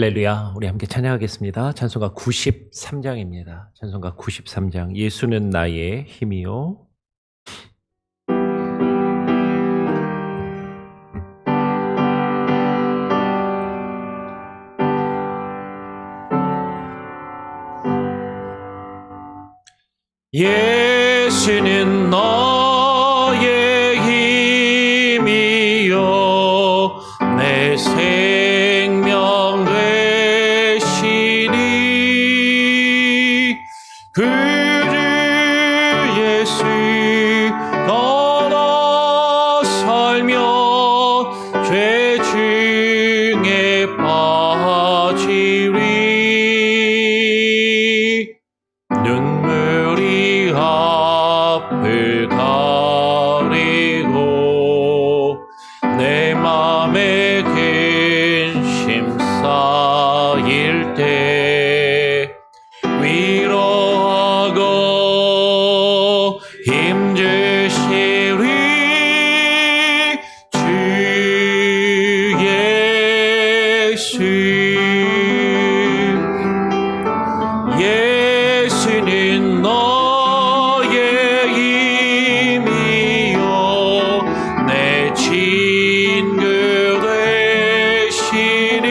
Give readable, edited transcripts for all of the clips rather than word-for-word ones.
할렐루야. 우리 함께 찬양하겠습니다. 찬송가 93장입니다. 찬송가 93장. 예수는 나의 힘이요. 예수는 너의 힘이요 내 생명 되시니 그를 예수 따라 살며 죄 중에 빠지리 눈물이 앞을 가리고 내 맘에 근심 쌓일 때 위로하고 힘주시리 주 예수. 예수는 너의 힘이요 내 친구 되시니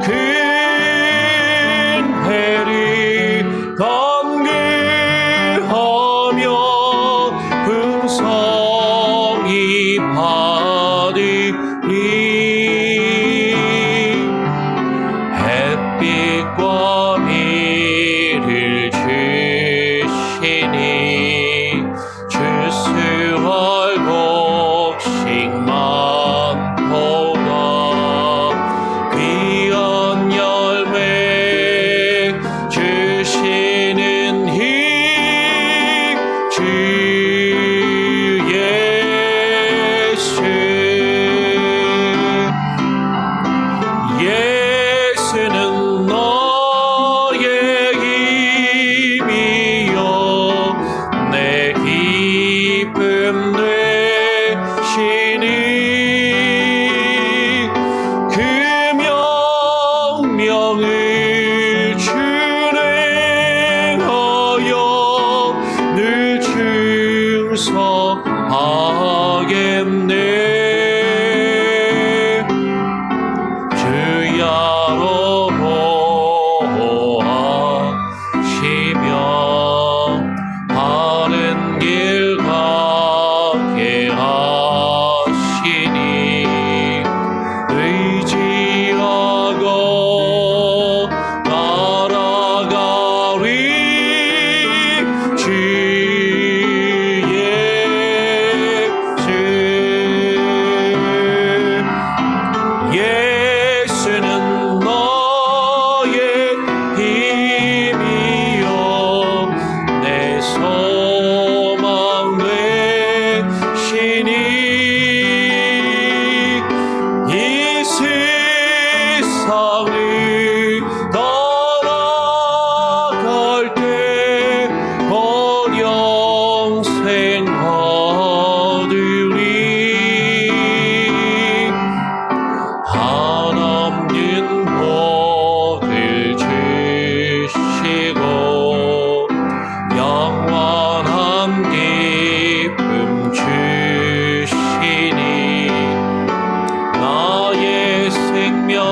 큰 해를 감개하며 풍성히 받으리 햇빛과 비를 주시니 주수할 곡식만 보다 귀한 열매 주시는 힘 주 예수. 예수는 너의 힘이요 내 기쁨 되시니 그 명령을 준행하여 늘 충성하겠네. 주야로 보호하시며 바른 길 가게 하시니 의지하고 날아가리 주 예수. 예수는 너의 힘이요 내 소망 되시니 이 세상을 떠나갈 때 곧 영생 얻으리 한없는 복을 주시고 영원한 기쁨 주시니 나의 생명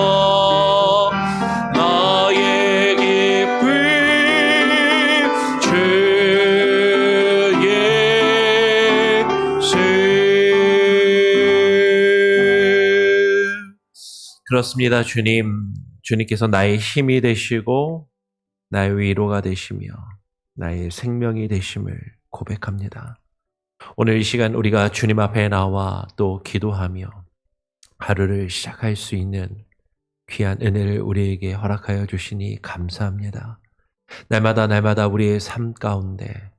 나의 기쁨 주 예수. 그렇습니다. 주님께서 나의 힘이 되시고 나의 위로가 되시며 나의 생명이 되심을 고백합니다. 오늘 이 시간 우리가 주님 앞에 나와 또 기도하며 하루를 시작할 수 있는 귀한 은혜를 우리에게 허락하여 주시니 감사합니다. 날마다 우리의 삶 가운데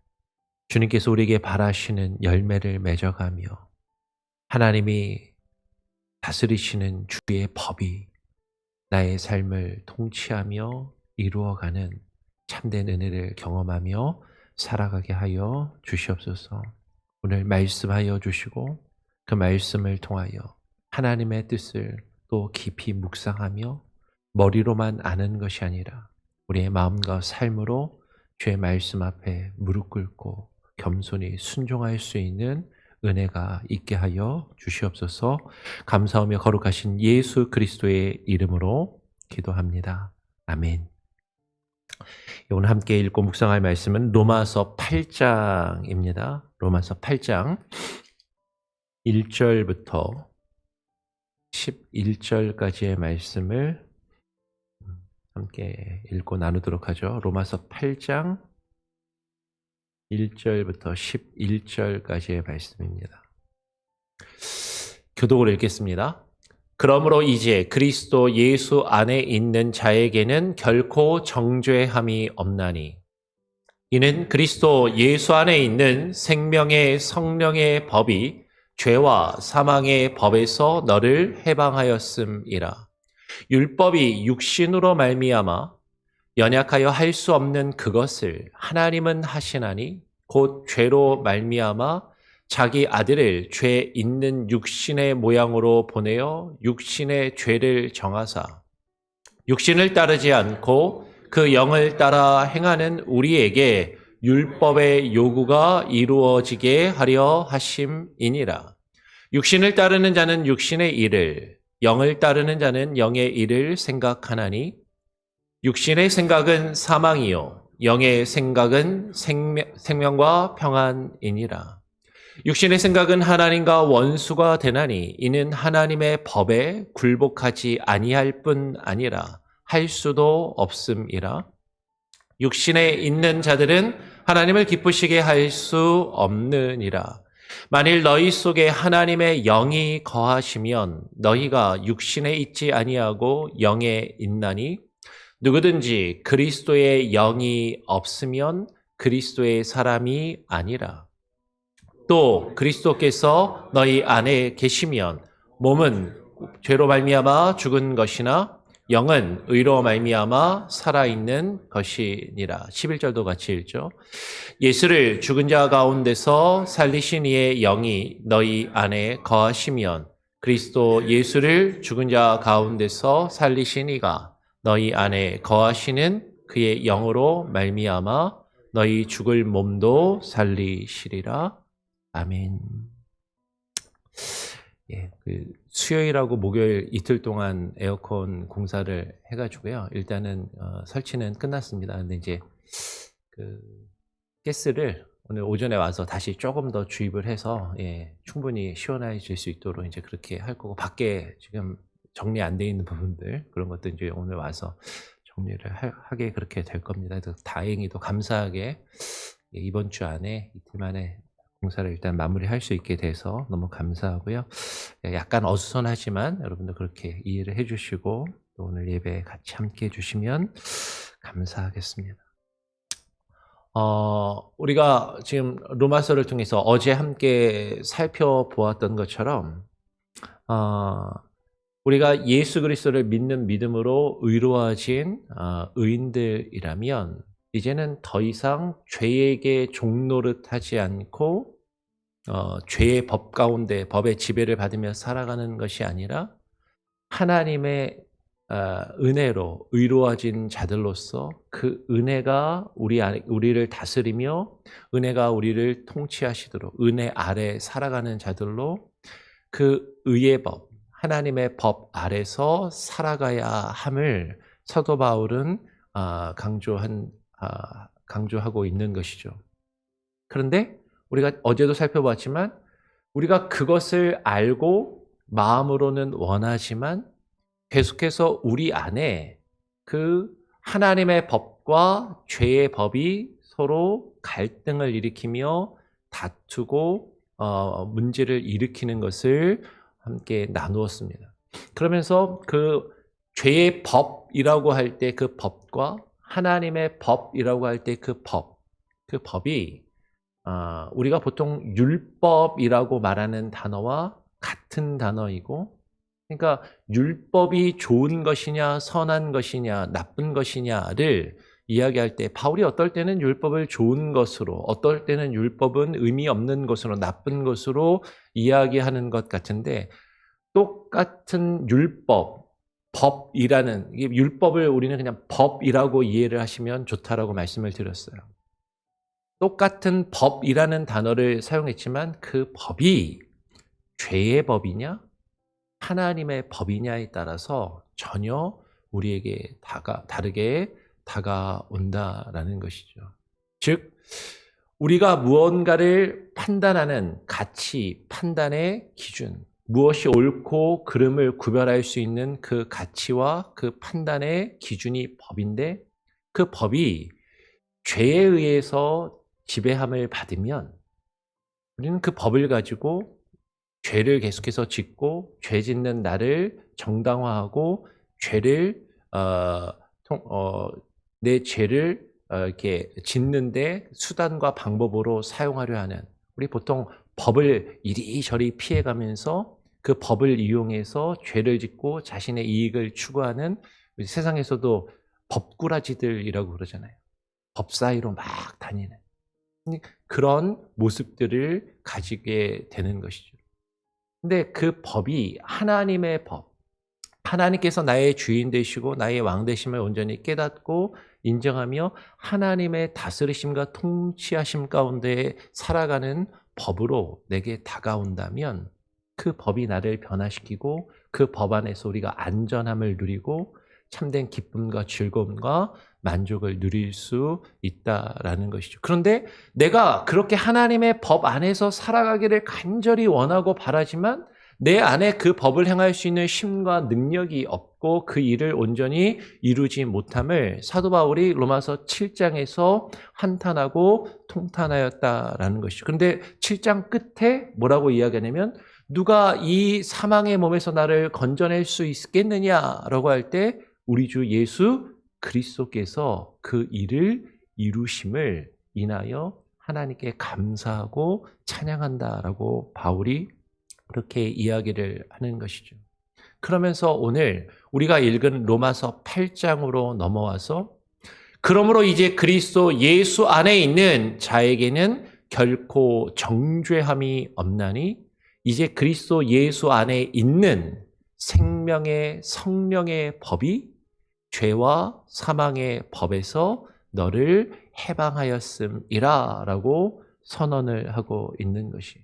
주님께서 우리에게 바라시는 열매를 맺어가며 하나님이 다스리시는 주의 법이 나의 삶을 통치하며 이루어가는 참된 은혜를 경험하며 살아가게 하여 주시옵소서. 오늘 말씀하여 주시고 그 말씀을 통하여 하나님의 뜻을 또 깊이 묵상하며 머리로만 아는 것이 아니라 우리의 마음과 삶으로 주의 말씀 앞에 무릎 꿇고 겸손히 순종할 수 있는 은혜가 있게 하여 주시옵소서. 감사하며 거룩하신 예수 그리스도의 이름으로 기도합니다. 아멘. 오늘 함께 읽고 묵상할 말씀은 로마서 8장입니다. 로마서 8장 1절부터 11절까지의 말씀을 함께 읽고 나누도록 하죠. 로마서 8장 1절부터 11절까지의 말씀입니다. 교독으로 읽겠습니다. 그러므로 이제 그리스도 예수 안에 있는 자에게는 결코 정죄함이 없나니 이는 그리스도 예수 안에 있는 생명의 성령의 법이 죄와 사망의 법에서 너를 해방하였음이라. 율법이 육신으로 말미암아 연약하여 할 수 없는 그것을 하나님은 하시나니 곧 죄로 말미암아 자기 아들을 죄 있는 육신의 모양으로 보내어 육신의 죄를 정하사 육신을 따르지 않고 그 영을 따라 행하는 우리에게 율법의 요구가 이루어지게 하려 하심이니라. 육신을 따르는 자는 육신의 일을, 영을 따르는 자는 영의 일을 생각하나니 육신의 생각은 사망이요 영의 생각은 생명과 평안이니라. 육신의 생각은 하나님과 원수가 되나니 이는 하나님의 법에 굴복하지 아니할 뿐 아니라 할 수도 없음이라. 육신에 있는 자들은 하나님을 기쁘시게 할 수 없느니라. 만일 너희 속에 하나님의 영이 거하시면 너희가 육신에 있지 아니하고 영에 있나니 누구든지 그리스도의 영이 없으면 그리스도의 사람이 아니라. 또 그리스도께서 너희 안에 계시면 몸은 죄로 말미암아 죽은 것이나 영은 의로 말미암아 살아있는 것이니라. 11절도 같이 읽죠. 예수를 죽은 자 가운데서 살리신 이의 영이 너희 안에 거하시면 그리스도 예수를 죽은 자 가운데서 살리신 이가 너희 안에 거하시는 그의 영으로 말미암아 너희 죽을 몸도 살리시리라. 아멘. 수요일하고 목요일 이틀 동안 에어컨 공사를 해가지고요. 일단은 설치는 끝났습니다. 근데 이제 가스를 오늘 오전에 와서 다시 조금 더 주입을 해서 충분히 시원해질 수 있도록 이제 그렇게 할 거고, 밖에 지금 정리 안 돼 있는 부분들 그런 것도 이제 오늘 와서 정리를 하게 그렇게 될 겁니다. 그래서 다행히도 감사하게 이번 주 안에 이틀 만에 공사를 일단 마무리할 수 있게 돼서 너무 감사하고요. 약간 어수선하지만 여러분도 그렇게 이해를 해주시고 또 오늘 예배 같이 함께 해주시면 감사하겠습니다. 우리가 지금 로마서를 통해서 어제 함께 살펴보았던 것처럼 우리가 예수 그리스도를 믿는 믿음으로 의로워진 의인들이라면 이제는 더 이상 죄에게 종노릇하지 않고 죄의 법 가운데 법의 지배를 받으며 살아가는 것이 아니라 하나님의 은혜로 의로워진 자들로서 그 은혜가 우리를 다스리며 은혜가 우리를 통치하시도록 은혜 아래 살아가는 자들로 그 의의 법, 하나님의 법 아래서 살아가야 함을 사도 바울은 강조하고 있는 것이죠. 그런데 우리가 어제도 살펴봤지만 우리가 그것을 알고 마음으로는 원하지만 계속해서 우리 안에 그 하나님의 법과 죄의 법이 서로 갈등을 일으키며 다투고 문제를 일으키는 것을 함께 나누었습니다. 그러면서 그 죄의 법이라고 할 때 그 법과 하나님의 법이라고 할 때 그 법이 우리가 보통 율법이라고 말하는 단어와 같은 단어이고, 그러니까 율법이 좋은 것이냐 선한 것이냐 나쁜 것이냐를 이야기할 때 바울이 어떨 때는 율법을 좋은 것으로, 어떨 때는 율법은 의미 없는 것으로, 나쁜 것으로 이야기하는 것 같은데 똑같은 율법, 법이라는, 이게 율법을 우리는 그냥 법이라고 이해를 하시면 좋다라고 말씀을 드렸어요. 똑같은 법이라는 단어를 사용했지만 그 법이 죄의 법이냐 하나님의 법이냐에 따라서 전혀 우리에게 다르게 다가온다라는 것이죠. 즉 우리가 무언가를 판단하는 가치, 판단의 기준, 무엇이 옳고 그름을 구별할 수 있는 그 가치와 그 판단의 기준이 법인데, 그 법이 죄에 의해서 지배함을 받으면 우리는 그 법을 가지고 죄를 계속해서 짓고, 죄 짓는 나를 정당화하고, 죄를 내 죄를 이렇게 짓는데 수단과 방법으로 사용하려 하는, 우리 보통 법을 이리저리 피해가면서 그 법을 이용해서 죄를 짓고 자신의 이익을 추구하는, 세상에서도 법꾸라지들이라고 그러잖아요. 법 사이로 막 다니는 그런 모습들을 가지게 되는 것이죠. 근데 그 법이 하나님의 법, 하나님께서 나의 주인 되시고 나의 왕 되심을 온전히 깨닫고 인정하며 하나님의 다스리심과 통치하심 가운데 살아가는 법으로 내게 다가온다면, 그 법이 나를 변화시키고 그 법 안에서 우리가 안전함을 누리고 참된 기쁨과 즐거움과 만족을 누릴 수 있다라는 것이죠. 그런데 내가 그렇게 하나님의 법 안에서 살아가기를 간절히 원하고 바라지만 내 안에 그 법을 행할 수 있는 힘과 능력이 없고 그 일을 온전히 이루지 못함을 사도 바울이 로마서 7장에서 한탄하고 통탄하였다라는 것이죠. 그런데 7장 끝에 뭐라고 이야기하냐면, 누가 이 사망의 몸에서 나를 건져낼 수 있겠느냐라고 할 때 우리 주 예수 그리스도께서 그 일을 이루심을 인하여 하나님께 감사하고 찬양한다라고 바울이 그렇게 이야기를 하는 것이죠. 그러면서 오늘 우리가 읽은 로마서 8장으로 넘어와서, 그러므로 이제 그리스도 예수 안에 있는 자에게는 결코 정죄함이 없나니 이제 그리스도 예수 안에 있는 생명의 성령의 법이 죄와 사망의 법에서 너를 해방하였음이라 라고 선언을 하고 있는 것이에요.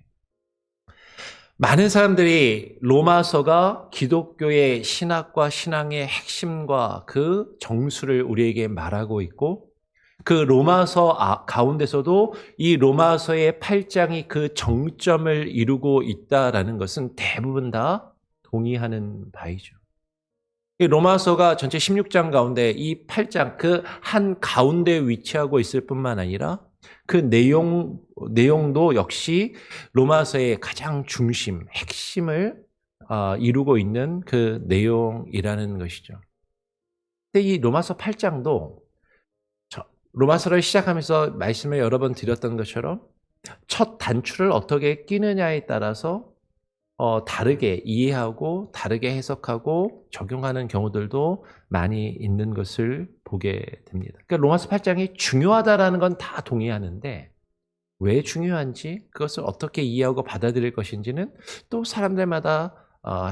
많은 사람들이 로마서가 기독교의 신학과 신앙의 핵심과 그 정수를 우리에게 말하고 있고, 그 로마서 가운데서도 이 로마서의 8장이 그 정점을 이루고 있다라는 것은 대부분 다 동의하는 바이죠. 이 로마서가 전체 16장 가운데 이 8장 그 한 가운데 위치하고 있을 뿐만 아니라 그 내용도 역시 로마서의 가장 중심, 핵심을 이루고 있는 그 내용이라는 것이죠. 근데 이 로마서 8장도 로마서를 시작하면서 말씀을 여러 번 드렸던 것처럼 첫 단추를 어떻게 끼느냐에 따라서 다르게 이해하고 다르게 해석하고 적용하는 경우들도 많이 있는 것을 보게 됩니다. 그러니까 로마서 8장이 중요하다라는 건 다 동의하는데 왜 중요한지, 그것을 어떻게 이해하고 받아들일 것인지는 또 사람들마다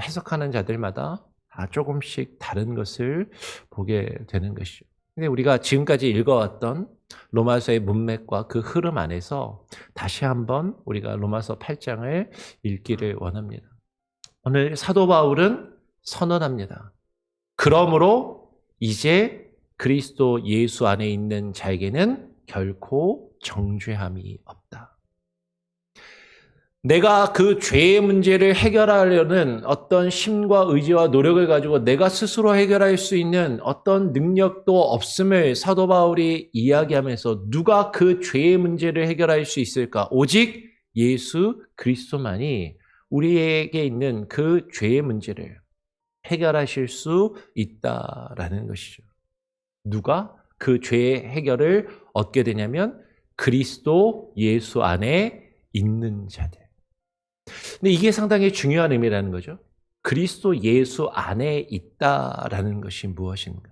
해석하는 자들마다 다 조금씩 다른 것을 보게 되는 것이죠. 근데 우리가 지금까지 읽어왔던 로마서의 문맥과 그 흐름 안에서 다시 한번 우리가 로마서 8장을 읽기를 원합니다. 오늘 사도 바울은 선언합니다. 그러므로 이제 그리스도 예수 안에 있는 자에게는 결코 정죄함이 없다. 내가 그 죄의 문제를 해결하려는 어떤 힘과 의지와 노력을 가지고 내가 스스로 해결할 수 있는 어떤 능력도 없음을 사도 바울이 이야기하면서, 누가 그 죄의 문제를 해결할 수 있을까? 오직 예수 그리스도만이 우리에게 있는 그 죄의 문제를 해결하실 수 있다라는 것이죠. 누가 그 죄의 해결을 얻게 되냐면 그리스도 예수 안에 있는 자들. 근데 이게 상당히 중요한 의미라는 거죠. 그리스도 예수 안에 있다라는 것이 무엇인가?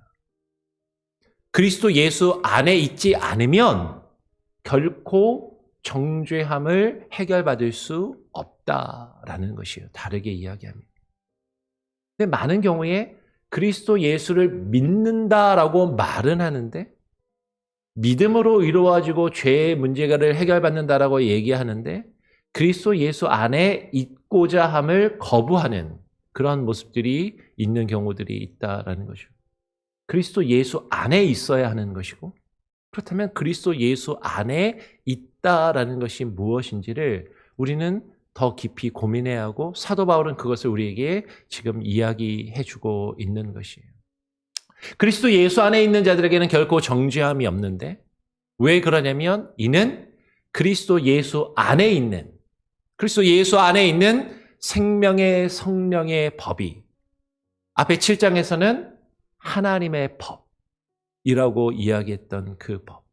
그리스도 예수 안에 있지 않으면 결코 정죄함을 해결받을 수 없다라는 것이에요. 다르게 이야기합니다. 근데 많은 경우에 그리스도 예수를 믿는다라고 말은 하는데 믿음으로 이루어지고 죄의 문제를 해결받는다라고 얘기하는데 그리스도 예수 안에 있고자 함을 거부하는 그런 모습들이 있는 경우들이 있다라는 거죠. 그리스도 예수 안에 있어야 하는 것이고 그렇다면 그리스도 예수 안에 있다라는 것이 무엇인지를 우리는 더 깊이 고민해야 하고 사도 바울은 그것을 우리에게 지금 이야기해 주고 있는 것이에요. 그리스도 예수 안에 있는 자들에게는 결코 정죄함이 없는데 왜 그러냐면 이는 그리스도 예수 안에 있는 생명의 성령의 법이 앞에 7장에서는 하나님의 법이라고 이야기했던 그 법.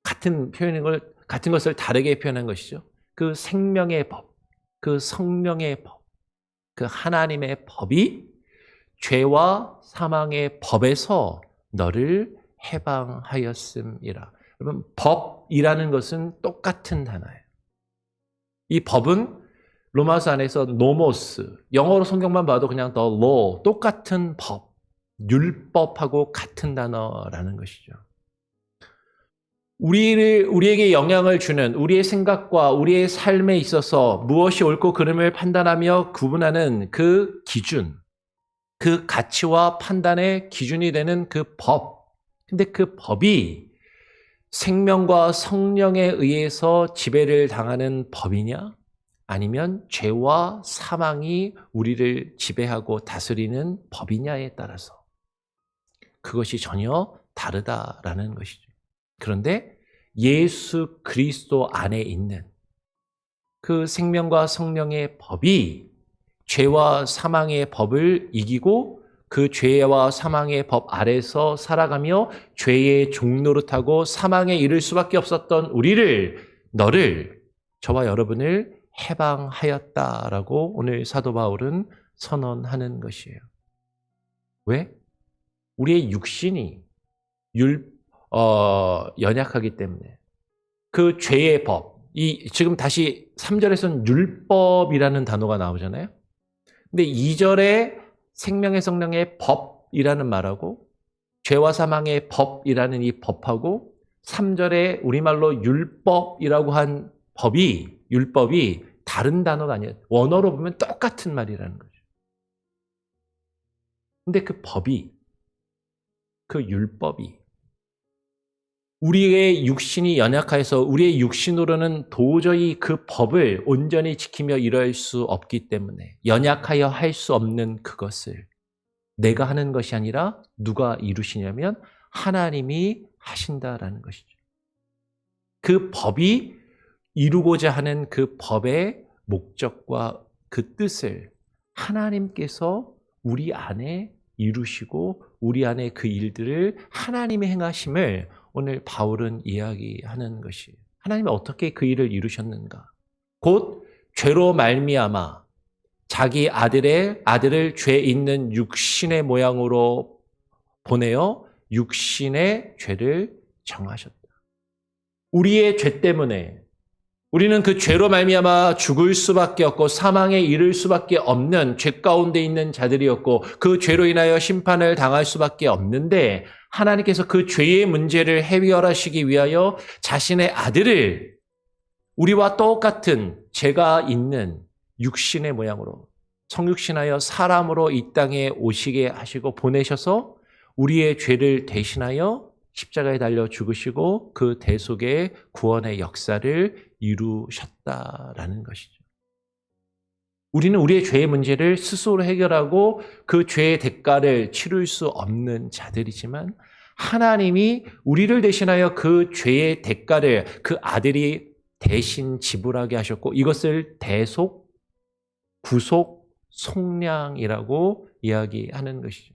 같은 것을 다르게 표현한 것이죠. 그 생명의 법, 그 성령의 법, 그 하나님의 법이 죄와 사망의 법에서 너를 해방하였음이라. 여러분, 법이라는 것은 똑같은 단어예요. 이 법은 로마서 안에서 노모스, 영어로 성경만 봐도 그냥 the law, 똑같은 법, 율법하고 같은 단어라는 것이죠. 우리에게 영향을 주는 우리의 생각과 우리의 삶에 있어서 무엇이 옳고 그름을 판단하며 구분하는 그 기준, 그 가치와 판단의 기준이 되는 그 법. 근데 그 법이 생명과 성령에 의해서 지배를 당하는 법이냐? 아니면 죄와 사망이 우리를 지배하고 다스리는 법이냐에 따라서 그것이 전혀 다르다라는 것이죠. 그런데 예수 그리스도 안에 있는 그 생명과 성령의 법이 죄와 사망의 법을 이기고 그 죄와 사망의 법 아래서 살아가며 죄의 종노릇하고 사망에 이를 수밖에 없었던 너를, 저와 여러분을 해방하였다라고 오늘 사도 바울은 선언하는 것이에요. 왜? 우리의 육신이 연약하기 때문에 그 죄의 법, 지금 다시 3절에서는 율법이라는 단어가 나오잖아요. 근데 2절에 생명의 성령의 법이라는 말하고 죄와 사망의 법이라는 이 법하고 3절에 우리말로 율법이라고 한 율법이 다른 단어가 아니에요. 원어로 보면 똑같은 말이라는 거죠. 근데 그 율법이 우리의 육신이 연약해서 우리의 육신으로는 도저히 그 법을 온전히 지키며 이룰 수 없기 때문에 연약하여 할 수 없는 그것을 내가 하는 것이 아니라 누가 이루시냐면 하나님이 하신다라는 것이죠. 그 법이 이루고자 하는 그 법의 목적과 그 뜻을 하나님께서 우리 안에 이루시고 우리 안에 그 일들을 하나님의 행하심을 오늘 바울은 이야기하는 것이에요. 하나님이 어떻게 그 일을 이루셨는가? 곧 죄로 말미암아 자기 아들을 죄 있는 육신의 모양으로 보내어 육신의 죄를 정하셨다. 우리의 죄 때문에 우리는 그 죄로 말미암아 죽을 수밖에 없고 사망에 이를 수밖에 없는 죄 가운데 있는 자들이었고 그 죄로 인하여 심판을 당할 수밖에 없는데 하나님께서 그 죄의 문제를 해결하시기 위하여 자신의 아들을 우리와 똑같은 죄가 있는 육신의 모양으로 성육신하여 사람으로 이 땅에 오시게 하시고 보내셔서 우리의 죄를 대신하여 십자가에 달려 죽으시고 그 대속의 구원의 역사를 이루셨다라는 것이죠. 우리는 우리의 죄의 문제를 스스로 해결하고 그 죄의 대가를 치룰 수 없는 자들이지만 하나님이 우리를 대신하여 그 죄의 대가를 그 아들이 대신 지불하게 하셨고 이것을 대속, 구속, 속량이라고 이야기하는 것이죠.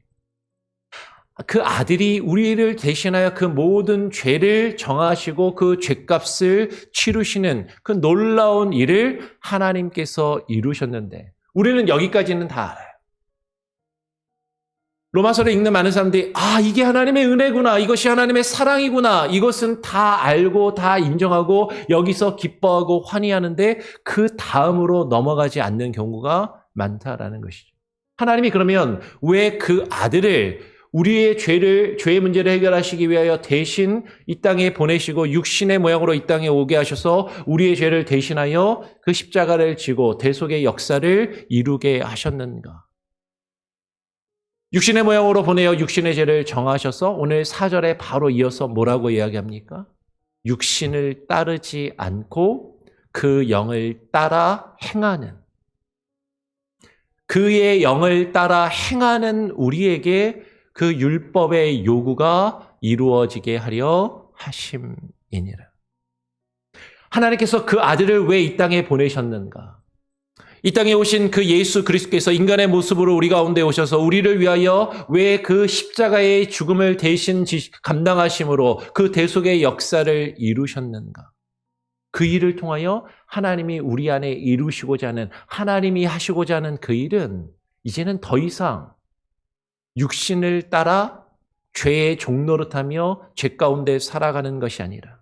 그 아들이 우리를 대신하여 그 모든 죄를 정하시고 그 죄값을 치르시는 그 놀라운 일을 하나님께서 이루셨는데 우리는 여기까지는 다 알아요. 로마서를 읽는 많은 사람들이 이게 하나님의 은혜구나. 이것이 하나님의 사랑이구나. 이것은 다 알고 다 인정하고 여기서 기뻐하고 환희하는데 그 다음으로 넘어가지 않는 경우가 많다라는 것이죠. 하나님이 그러면 왜 그 아들을 우리의 죄의 문제를 해결하시기 위하여 대신 이 땅에 보내시고 육신의 모양으로 이 땅에 오게 하셔서 우리의 죄를 대신하여 그 십자가를 지고 대속의 역사를 이루게 하셨는가? 육신의 모양으로 보내어 육신의 죄를 정하셔서 오늘 4절에 바로 이어서 뭐라고 이야기합니까? 육신을 따르지 않고 그 영을 따라 행하는, 그의 영을 따라 행하는 우리에게 그 율법의 요구가 이루어지게 하려 하심이니라. 하나님께서 그 아들을 왜 이 땅에 보내셨는가? 이 땅에 오신 그 예수 그리스도께서 인간의 모습으로 우리 가운데 오셔서 우리를 위하여 왜 그 십자가의 죽음을 대신 감당하심으로 그 대속의 역사를 이루셨는가? 그 일을 통하여 하나님이 우리 안에 이루시고자 하는, 하나님이 하시고자 하는 그 일은 이제는 더 이상 육신을 따라 죄의 종노릇하며 죄 가운데 살아가는 것이 아니라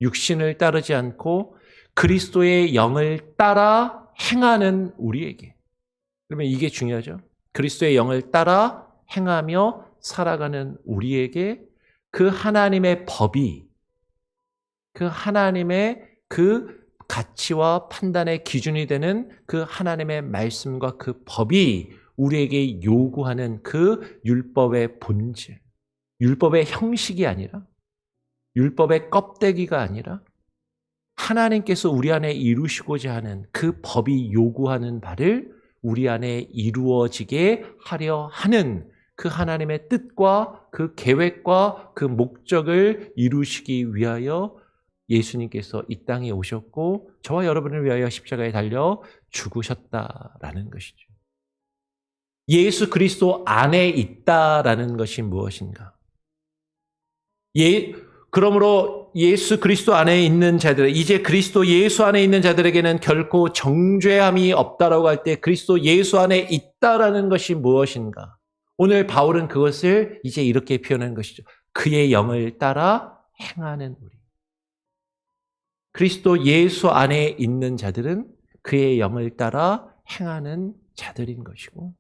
육신을 따르지 않고 그리스도의 영을 따라 행하는 우리에게, 그러면 이게 중요하죠. 그리스도의 영을 따라 행하며 살아가는 우리에게 그 하나님의 법이, 그 하나님의 그 가치와 판단의 기준이 되는 그 하나님의 말씀과 그 법이 우리에게 요구하는 그 율법의 본질, 율법의 형식이 아니라, 율법의 껍데기가 아니라 하나님께서 우리 안에 이루시고자 하는 그 법이 요구하는 바를 우리 안에 이루어지게 하려 하는 그 하나님의 뜻과 그 계획과 그 목적을 이루시기 위하여 예수님께서 이 땅에 오셨고 저와 여러분을 위하여 십자가에 달려 죽으셨다라는 것이죠. 예수 그리스도 안에 있다라는 것이 무엇인가? 그러므로 예수 그리스도 안에 있는 자들, 이제 그리스도 예수 안에 있는 자들에게는 결코 정죄함이 없다라고 할 때 그리스도 예수 안에 있다라는 것이 무엇인가? 오늘 바울은 그것을 이제 이렇게 표현한 것이죠. 그의 영을 따라 행하는 우리. 그리스도 예수 안에 있는 자들은 그의 영을 따라 행하는 자들인 것이고,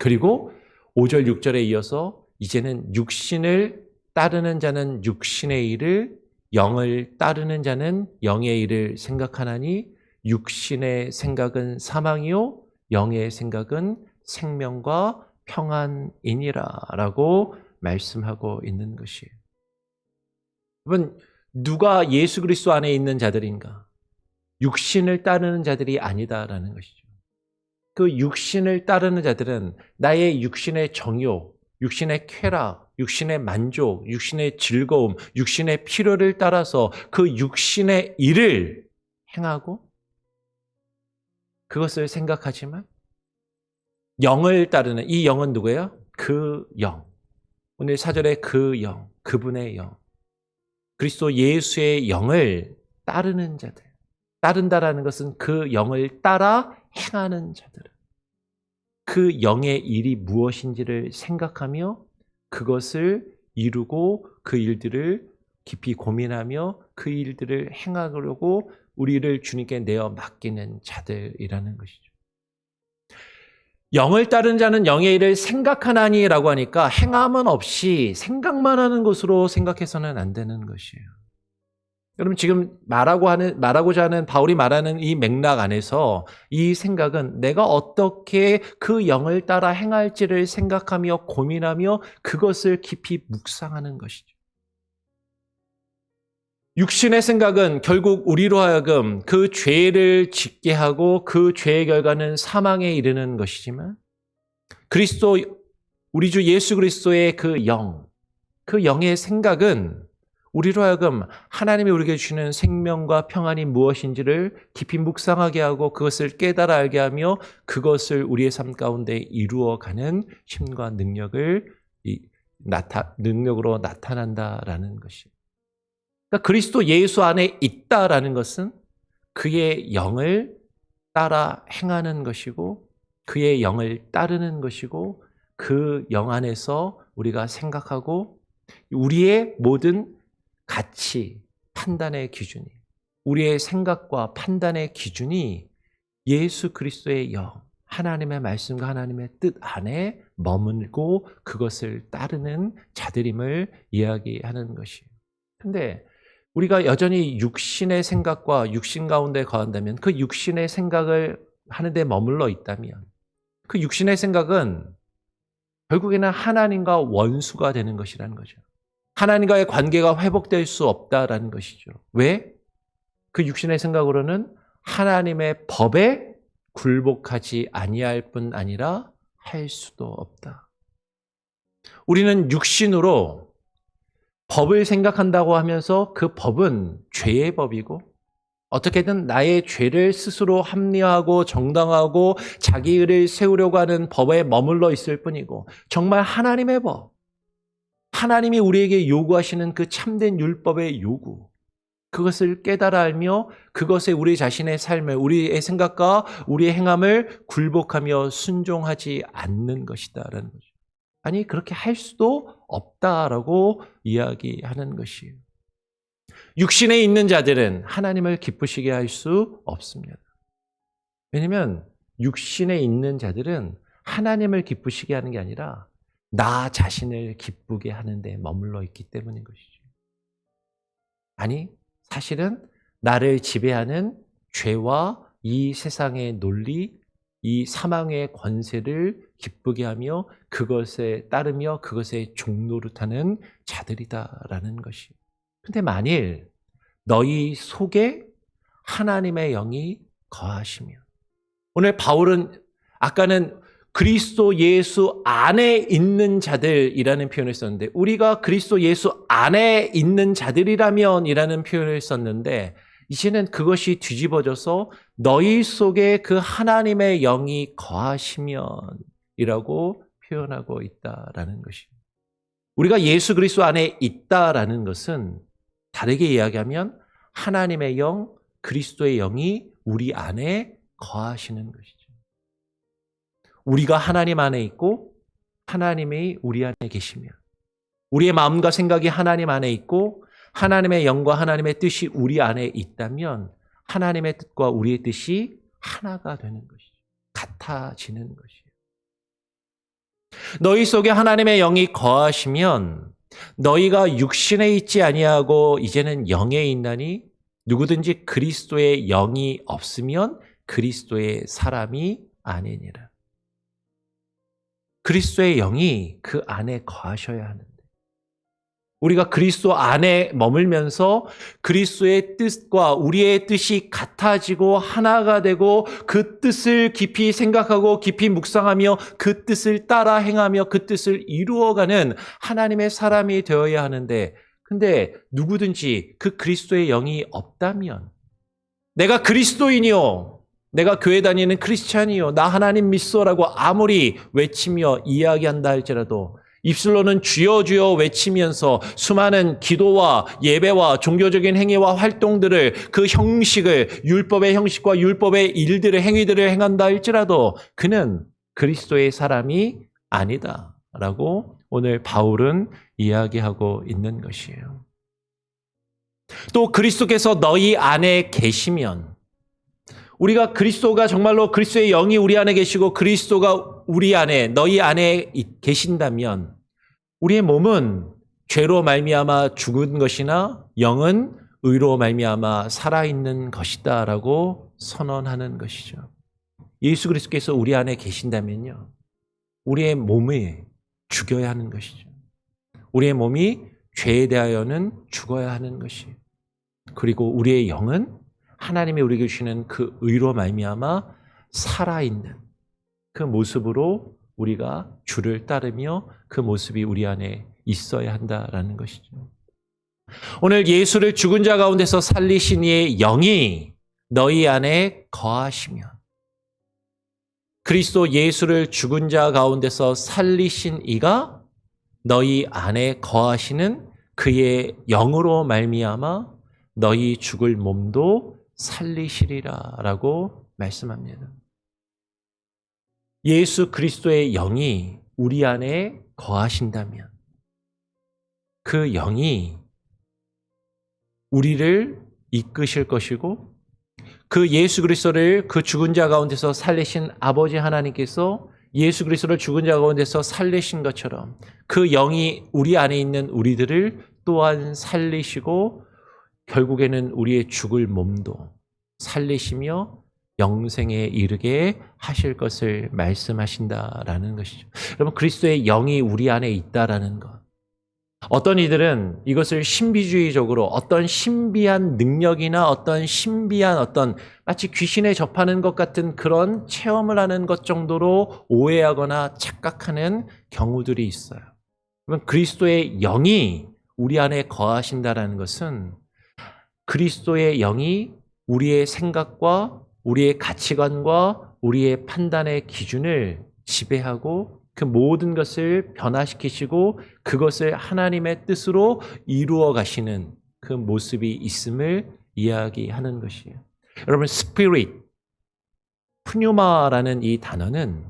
그리고 5절, 6절에 이어서 이제는 육신을 따르는 자는 육신의 일을, 영을 따르는 자는 영의 일을 생각하나니 육신의 생각은 사망이요 영의 생각은 생명과 평안이니라 라고 말씀하고 있는 것이에요. 여러분, 누가 예수 그리스도 안에 있는 자들인가? 육신을 따르는 자들이 아니다라는 것이죠. 그 육신을 따르는 자들은 나의 육신의 정욕, 육신의 쾌락, 육신의 만족, 육신의 즐거움, 육신의 필요를 따라서 그 육신의 일을 행하고 그것을 생각하지만 영을 따르는, 이 영은 누구예요? 그 영. 오늘 4절에 그 영, 그분의 영. 그리스도 예수의 영을 따르는 자들. 따른다라는 것은 그 영을 따라 행하는 자들. 그 영의 일이 무엇인지를 생각하며 그것을 이루고 그 일들을 깊이 고민하며 그 일들을 행하려고 우리를 주님께 내어 맡기는 자들이라는 것이죠. 영을 따른 자는 영의 일을 생각하나니라고 하니까 행함은 없이 생각만 하는 것으로 생각해서는 안 되는 것이에요. 여러분, 지금 말하고자 하는 바울이 말하는 이 맥락 안에서 이 생각은 내가 어떻게 그 영을 따라 행할지를 생각하며 고민하며 그것을 깊이 묵상하는 것이죠. 육신의 생각은 결국 우리로 하여금 그 죄를 짓게 하고 그 죄의 결과는 사망에 이르는 것이지만 그리스도, 우리 주 예수 그리스도의 그 영, 그 영의 생각은 우리로 하여금 하나님이 우리에게 주시는 생명과 평안이 무엇인지를 깊이 묵상하게 하고 그것을 깨달아 알게 하며 그것을 우리의 삶 가운데 이루어가는 힘과 능력으로 나타난다라는 것이에요. 그러니까 그리스도 예수 안에 있다라는 것은 그의 영을 따라 행하는 것이고 그의 영을 따르는 것이고 그 영 안에서 우리가 생각하고 우리의 모든 가치, 판단의 기준이, 우리의 생각과 판단의 기준이 예수 그리스도의 영, 하나님의 말씀과 하나님의 뜻 안에 머물고 그것을 따르는 자들임을 이야기하는 것이에요. 근데 우리가 여전히 육신의 생각과 육신 가운데 거한다면, 그 육신의 생각을 하는데 머물러 있다면, 그 육신의 생각은 결국에는 하나님과 원수가 되는 것이라는 거죠. 하나님과의 관계가 회복될 수 없다라는 것이죠. 왜? 그 육신의 생각으로는 하나님의 법에 굴복하지 아니할 뿐 아니라 할 수도 없다. 우리는 육신으로 법을 생각한다고 하면서 그 법은 죄의 법이고, 어떻게든 나의 죄를 스스로 합리화하고 정당화하고 자기 의를 세우려고 하는 법에 머물러 있을 뿐이고, 정말 하나님의 법, 하나님이 우리에게 요구하시는 그 참된 율법의 요구, 그것을 깨달아 알며 그것에 우리 자신의 삶을, 우리의 생각과 우리의 행함을 굴복하며 순종하지 않는 것이다라는 거죠. 아니, 그렇게 할 수도 없다라고 이야기하는 것이에요. 육신에 있는 자들은 하나님을 기쁘시게 할 수 없습니다. 왜냐하면 육신에 있는 자들은 하나님을 기쁘시게 하는 게 아니라 나 자신을 기쁘게 하는 데 머물러 있기 때문인 것이죠. 아니, 사실은 나를 지배하는 죄와 이 세상의 논리, 이 사망의 권세를 기쁘게 하며 그것에 따르며 그것의 종노릇하는 자들이다라는 것이. 근데 만일 너희 속에 하나님의 영이 거하시면, 오늘 바울은 아까는 그리스도 예수 안에 있는 자들이라는 표현을 썼는데, 우리가 그리스도 예수 안에 있는 자들이라면 이라는 표현을 썼는데, 이제는 그것이 뒤집어져서 너희 속에 그 하나님의 영이 거하시면 이라고 표현하고 있다라는 것입니다. 우리가 예수 그리스도 안에 있다라는 것은 다르게 이야기하면 하나님의 영, 그리스도의 영이 우리 안에 거하시는 것이죠. 우리가 하나님 안에 있고 하나님이 우리 안에 계시면, 우리의 마음과 생각이 하나님 안에 있고 하나님의 영과 하나님의 뜻이 우리 안에 있다면 하나님의 뜻과 우리의 뜻이 하나가 되는 것이죠. 같아지는 것이에요. 너희 속에 하나님의 영이 거하시면 너희가 육신에 있지 아니하고 이제는 영에 있나니, 누구든지 그리스도의 영이 없으면 그리스도의 사람이 아니니라. 그리스도의 영이 그 안에 거하셔야 하는데, 우리가 그리스도 안에 머물면서 그리스도의 뜻과 우리의 뜻이 같아지고 하나가 되고 그 뜻을 깊이 생각하고 깊이 묵상하며 그 뜻을 따라 행하며 그 뜻을 이루어가는 하나님의 사람이 되어야 하는데, 근데 누구든지 그 그리스도의 영이 없다면, 내가 그리스도인이요, 내가 교회 다니는 크리스찬이요, 나 하나님 믿소라고 아무리 외치며 이야기한다 할지라도 입술로는 주여 주여 외치면서 수많은 기도와 예배와 종교적인 행위와 활동들을, 그 형식을, 율법의 형식과 율법의 일들을, 행위들을 행한다 할지라도 그는 그리스도의 사람이 아니다라고 오늘 바울은 이야기하고 있는 것이에요. 또 그리스도께서 너희 안에 계시면, 우리가 그리스도가 정말로 그리스도의 영이 우리 안에 계시고 그리스도가 우리 안에, 너희 안에 계신다면 우리의 몸은 죄로 말미암아 죽은 것이나 영은 의로 말미암아 살아있는 것이다라고 선언하는 것이죠. 예수 그리스도께서 우리 안에 계신다면요, 우리의 몸을 죽여야 하는 것이죠. 우리의 몸이 죄에 대하여는 죽어야 하는 것이에요. 그리고 우리의 영은 하나님이 우리에게 주시는 그 의로 말미암아 살아있는 그 모습으로 우리가 주를 따르며 그 모습이 우리 안에 있어야 한다라는 것이죠. 오늘 예수를 죽은 자 가운데서 살리신 이의 영이 너희 안에 거하시면, 그리스도 예수를 죽은 자 가운데서 살리신 이가 너희 안에 거하시는 그의 영으로 말미암아 너희 죽을 몸도 살리시리라라고 말씀합니다. 예수 그리스도의 영이 우리 안에 거하신다면 그 영이 우리를 이끄실 것이고 그 예수 그리스도를 그 죽은 자 가운데서 살리신 아버지 하나님께서 예수 그리스도를 죽은 자 가운데서 살리신 것처럼 그 영이 우리 안에 있는 우리들을 또한 살리시고 결국에는 우리의 죽을 몸도 살리시며 영생에 이르게 하실 것을 말씀하신다라는 것이죠. 여러분, 그리스도의 영이 우리 안에 있다라는 것. 어떤 이들은 이것을 신비주의적으로 어떤 신비한 능력이나 어떤 신비한 어떤 마치 귀신에 접하는 것 같은 그런 체험을 하는 것 정도로 오해하거나 착각하는 경우들이 있어요. 그러면 그리스도의 영이 우리 안에 거하신다라는 것은 그리스도의 영이 우리의 생각과 우리의 가치관과 우리의 판단의 기준을 지배하고 그 모든 것을 변화시키시고 그것을 하나님의 뜻으로 이루어 가시는 그 모습이 있음을 이야기하는 것이에요. 여러분, 스피릿, 푸뉴마라는 이 단어는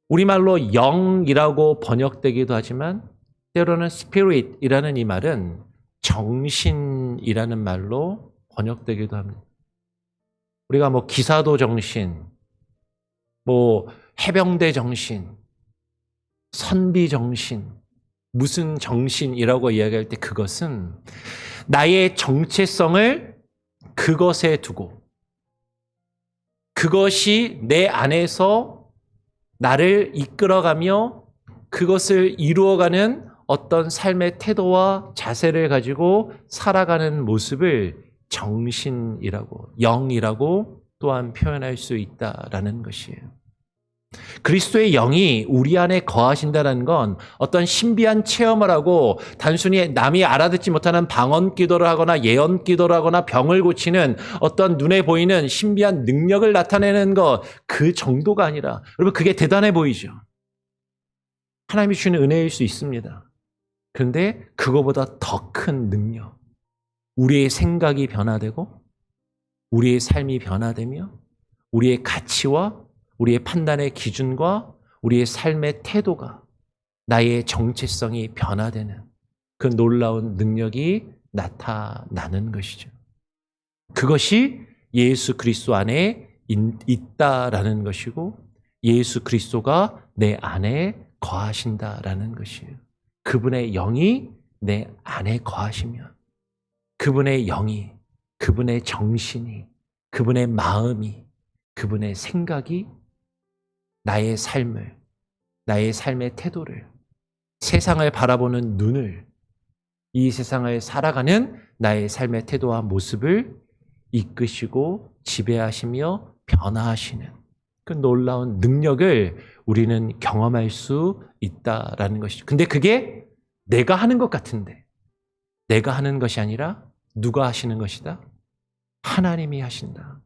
우리말로 영이라고 번역되기도 하지만 때로는 스피릿이라는 이 말은 정신이라는 말로 번역되기도 합니다. 우리가 뭐 기사도 정신, 뭐 해병대 정신, 선비 정신, 무슨 정신이라고 이야기할 때 그것은 나의 정체성을 그것에 두고 그것이 내 안에서 나를 이끌어가며 그것을 이루어가는 어떤 삶의 태도와 자세를 가지고 살아가는 모습을 정신이라고, 영이라고 또한 표현할 수 있다라는 것이에요. 그리스도의 영이 우리 안에 거하신다는 건 어떤 신비한 체험을 하고 단순히 남이 알아듣지 못하는 방언 기도를 하거나 예언 기도를 하거나 병을 고치는 어떤 눈에 보이는 신비한 능력을 나타내는 것, 그 정도가 아니라, 여러분, 그게 대단해 보이죠? 하나님이 주시는 은혜일 수 있습니다. 그런데 그거보다 더 큰 능력, 우리의 생각이 변화되고 우리의 삶이 변화되며 우리의 가치와 우리의 판단의 기준과 우리의 삶의 태도가, 나의 정체성이 변화되는 그 놀라운 능력이 나타나는 것이죠. 그것이 예수 그리스도 안에 있다라는 것이고 예수 그리스도가 내 안에 거하신다라는 것이에요. 그분의 영이 내 안에 거하시면 그분의 영이, 그분의 정신이, 그분의 마음이, 그분의 생각이 나의 삶을, 나의 삶의 태도를, 세상을 바라보는 눈을, 이 세상을 살아가는 나의 삶의 태도와 모습을 이끄시고 지배하시며 변화하시는 그 놀라운 능력을 우리는 경험할 수 있다라는 것이죠. 근데 그게 내가 하는 것 같은데 내가 하는 것이 아니라 누가 하시는 것이다? 하나님이 하신다.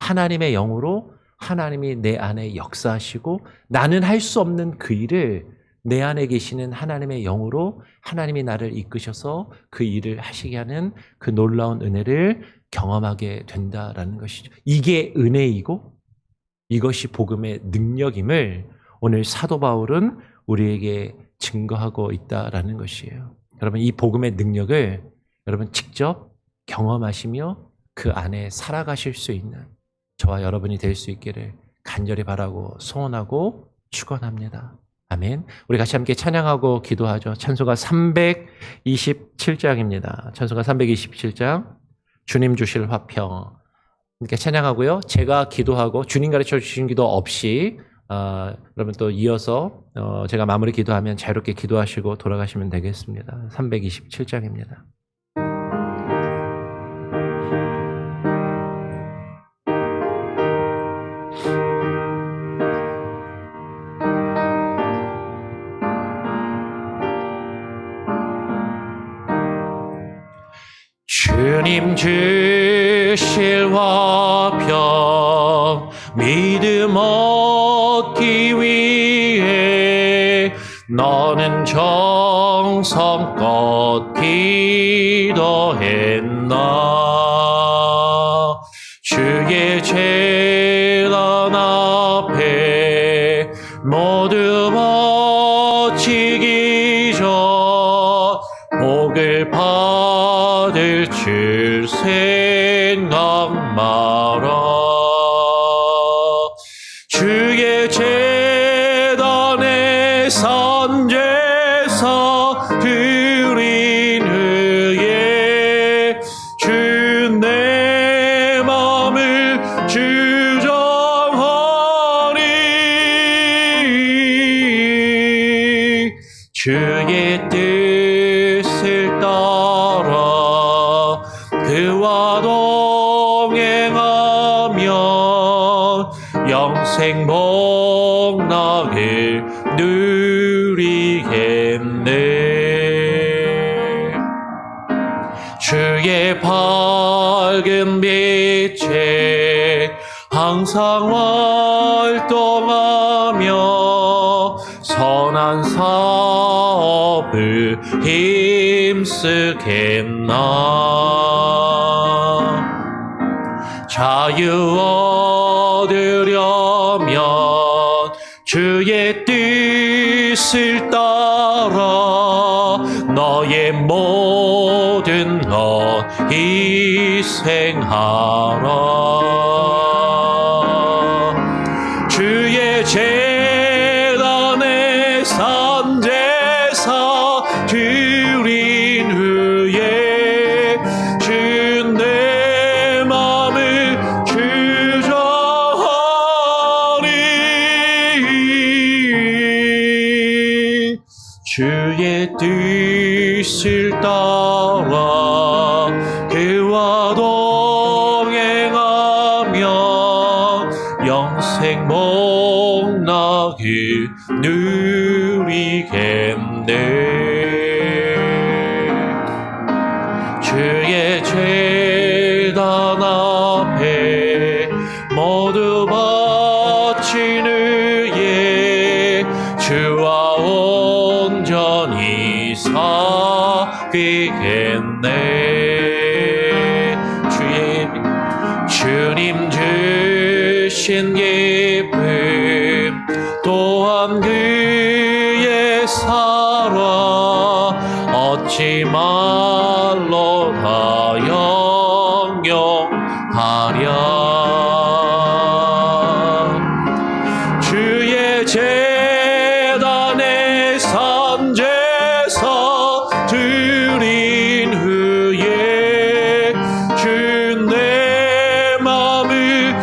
하나님의 영으로 하나님이 내 안에 역사하시고 나는 할 수 없는 그 일을 내 안에 계시는 하나님의 영으로 하나님이 나를 이끄셔서 그 일을 하시게 하는 그 놀라운 은혜를 경험하게 된다라는 것이죠. 이게 은혜이고 이것이 복음의 능력임을 오늘 사도 바울은 우리에게 증거하고 있다라는 것이에요. 여러분, 이 복음의 능력을 여러분 직접 경험하시며 그 안에 살아가실 수 있는 저와 여러분이 될 수 있기를 간절히 바라고 소원하고 축원합니다. 아멘. 우리 같이 함께 찬양하고 기도하죠. 찬송가 327장입니다. 찬송가 327장 주님 주실 화평 이렇게 찬양하고요. 제가 기도하고 주님 가르쳐 주신 기도 없이 여러분 또 이어서 제가 마무리 기도하면 자유롭게 기도하시고 돌아가시면 되겠습니다. 327장입니다. 주님 주실 화평 믿음 얻기 위해 너는 정성껏 기도했나. 주의 제단 앞에 모두 바치기 전 복을 받을 줄 생각 마라. 주의 재단에 산제사 드린 후에 주 내 맘을 주장하니 주의 뜻을 따라 그와 동행하며 영생 복락을 누리겠네. 주의 밝은 빛에 항상 활동하며 선한 사업을 힘쓰겠나. 자유 얻으려면 주의 뜻을 따라 너의 모든 것 희생하라. 주의 재단에 산제사 드린 후에 주 내 맘을 주장하니 주의 뜻을 따라 그와 동행하며 영생 복락을 누리겠네. 주의 재단 앞에 모두 바친 후에 주와 온전히 사귀겠네. 주님 주신 기쁨 또한 그의 사랑 얻지 말로 다 영영하랴. 주의 재단에 산제사 드린 후에 주 내 맘을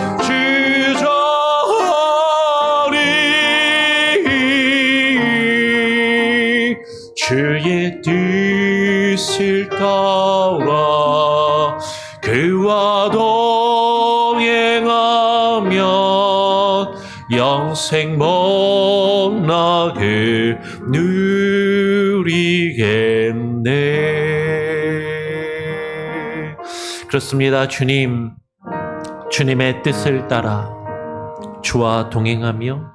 주장하니 주의 뜻을 따라 그와 동행하며 영생 복락을 누리겠네. 그렇습니다. 주님의 뜻을 따라 주와 동행하며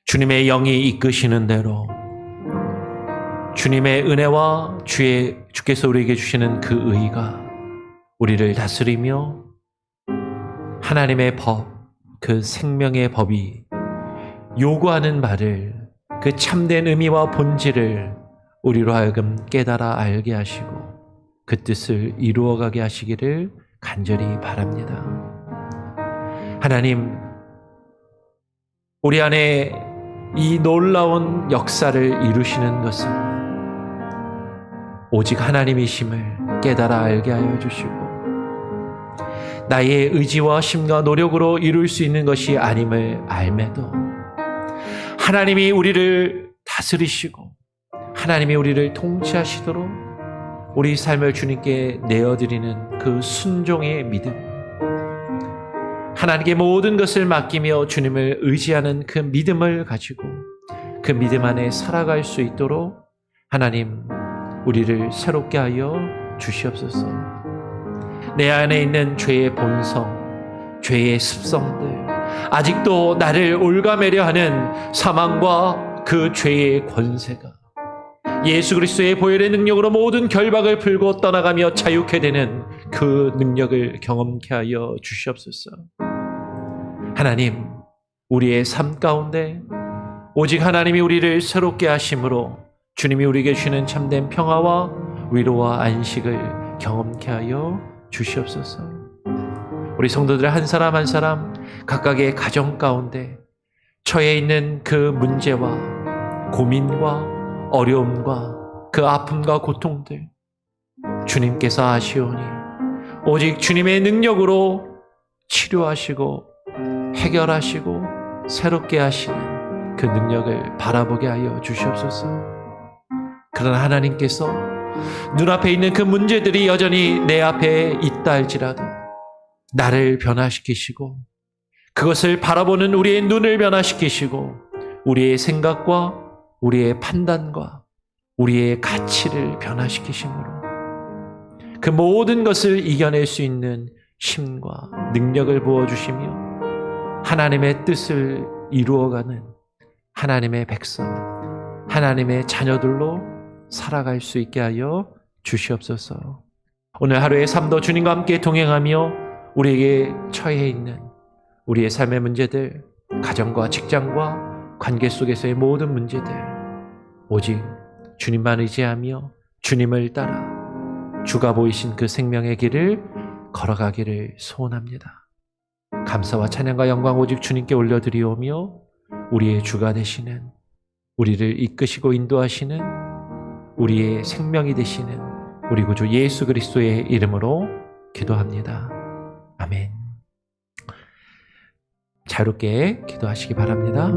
주님의 영이 이끄시는 대로 주님의 은혜와 주께서 우리에게 주시는 그 의가 우리를 다스리며 하나님의 법, 그 생명의 법이 요구하는 바를 그 참된 의미와 본질을 우리로 하여금 깨달아 알게 하시고 그 뜻을 이루어가게 하시기를 간절히 바랍니다. 하나님, 우리 안에 이 놀라운 역사를 이루시는 것은 오직 하나님이심을 깨달아 알게 하여 주시고 나의 의지와 힘과 노력으로 이룰 수 있는 것이 아님을 알매도 하나님이 우리를 다스리시고 하나님이 우리를 통치하시도록 우리 삶을 주님께 내어드리는 그 순종의 믿음, 하나님께 모든 것을 맡기며 주님을 의지하는 그 믿음을 가지고 그 믿음 안에 살아갈 수 있도록 하나님 우리를 새롭게 하여 주시옵소서. 내 안에 있는 죄의 본성, 죄의 습성들, 아직도 나를 올가매려 하는 사망과 그 죄의 권세가 예수 그리스도의 보혈의 능력으로 모든 결박을 풀고 떠나가며 자유케 되는 그 능력을 경험케 하여 주시옵소서. 하나님, 우리의 삶 가운데 오직 하나님이 우리를 새롭게 하심으로 주님이 우리에게 주시는 참된 평화와 위로와 안식을 경험케 하여 주시옵소서. 우리 성도들 한 사람 한 사람 각각의 가정 가운데 처해 있는 그 문제와 고민과 어려움과 그 아픔과 고통들 주님께서 아시오니 오직 주님의 능력으로 치료하시고 해결하시고 새롭게 하시는 그 능력을 바라보게 하여 주시옵소서. 그러나 하나님께서 눈앞에 있는 그 문제들이 여전히 내 앞에 있다 할지라도 나를 변화시키시고 그것을 바라보는 우리의 눈을 변화시키시고 우리의 생각과 우리의 판단과 우리의 가치를 변화시키심으로 그 모든 것을 이겨낼 수 있는 힘과 능력을 부어주시며 하나님의 뜻을 이루어가는 하나님의 백성, 하나님의 자녀들로 살아갈 수 있게 하여 주시옵소서. 오늘 하루의 삶도 주님과 함께 동행하며 우리에게 처해 있는 우리의 삶의 문제들, 가정과 직장과 관계 속에서의 모든 문제들 오직 주님만 의지하며 주님을 따라 주가 보이신 그 생명의 길을 걸어가기를 소원합니다. 감사와 찬양과 영광 오직 주님께 올려드리오며 우리의 주가 되시는 우리를 이끄시고 인도하시는 우리의 생명이 되시는 우리 구주 예수 그리스도의 이름으로 기도합니다. 아멘. 자유롭게 기도하시기 바랍니다.